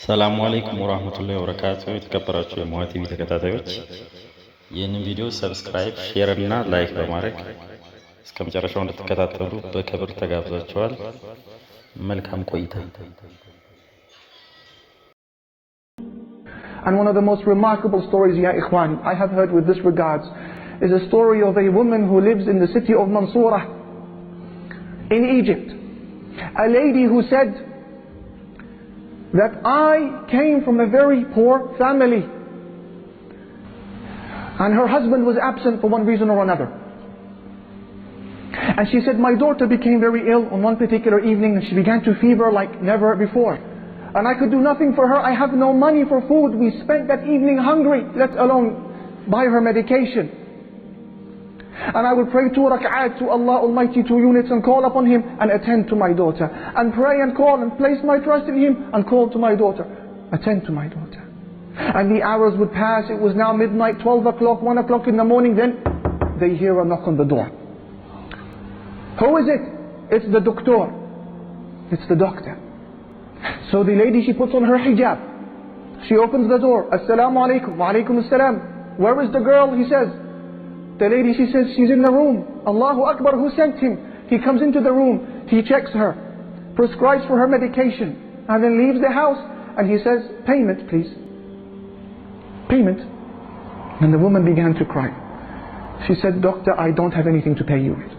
ሰላም አለይኩም ወራህመቱላሂ ወበረካቱሁ። የተከበራችሁ የሞሃ ቲቪ ተከታታዮች ይህንን ቪዲዮ ሰብስክራይብ፣ ሼር እና ላይክ በማድረግ እስከመጨረሻው እንድትከታተሉ በክብር ተጋብዛችኋል። መልካም ቆይታ። And one of the most remarkable stories, ya ikhwan, I have heard with this regards, is a story of a woman who lives in the city of Mansoura in Egypt. A lady who said that I came from a very poor family and her husband was absent for one reason or another. And she said, my daughter became very ill on one particular evening and she began to fever like never before. And I could do nothing for her. I have no money for food. We spent that evening hungry, let alone buy her medication. And I would pray 2 rak'at to Allah Almighty, 2 units, and call upon Him and attend to my daughter. And pray and call and place my trust in Him and call to my daughter. Attend to my daughter. And the hours would pass. It was now midnight, 12 o'clock, 1 o'clock in the morning. Then they hear a knock on the door. Who is it? It's the doctor. It's the doctor. So the lady, she puts on her hijab. She opens the door. Assalamu alaikum. Wa alaikum assalam. Where is the girl? He says. The lady, she says, she's in the room. Allahu Akbar, who sent him? He comes into the room. He checks her. Prescribes for her medication. And then leaves the house. And he says, payment please. Payment. And the woman began to cry. She said, doctor, I don't have anything to pay you with.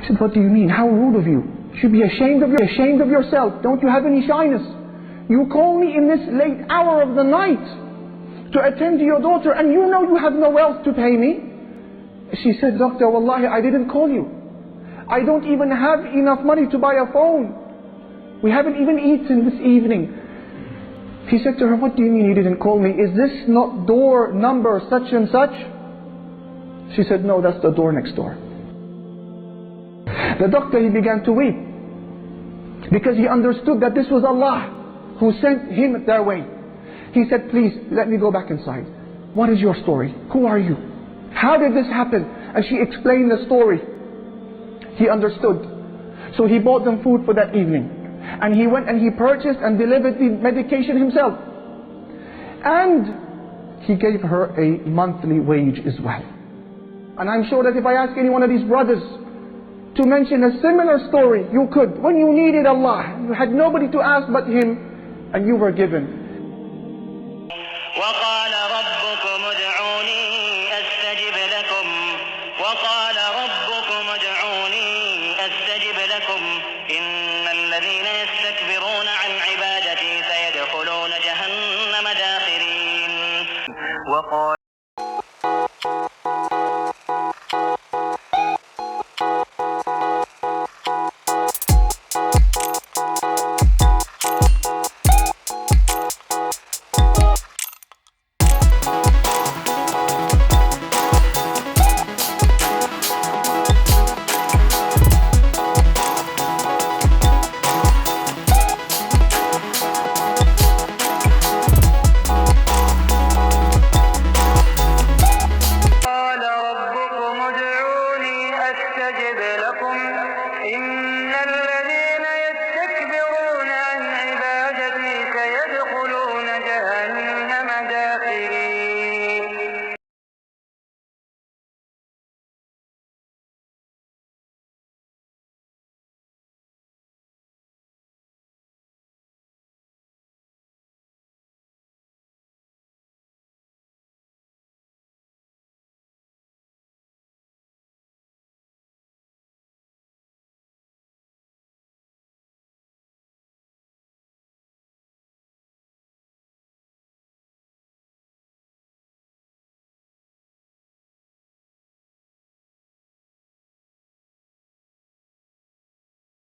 He said, what do you mean? How rude of you. You should be ashamed of yourself. Don't you have any shyness? You call me in this late hour of the night to attend to your daughter and you know you have no wealth to pay me? She said, doctor, wallahi, I didn't call you. I don't even have enough money to buy a phone. We haven't even eaten this evening. He said to her, what do you mean you didn't call me? Is this not door number such and such? She said, no, that's the door next door. The doctor, he began to weep because he understood that this was Allah who sent him their way. He said, please, let me go back inside. What is your story? Who are you? How did this happen? And she explained the story. He understood. So he bought them food for that evening. And he went and he purchased and delivered the medication himself. And he gave her a monthly wage as well. And I'm sure that if I ask any one of these brothers to mention a similar story, you could. When you needed Allah, you had nobody to ask but Him, and you were given. وقال ربكم ادعوني أستجب لكم وقال ربكم ادعوني أستجب لكم إن الذين يستكبرون عن عبادتي سيدخلون جهنم داخرين.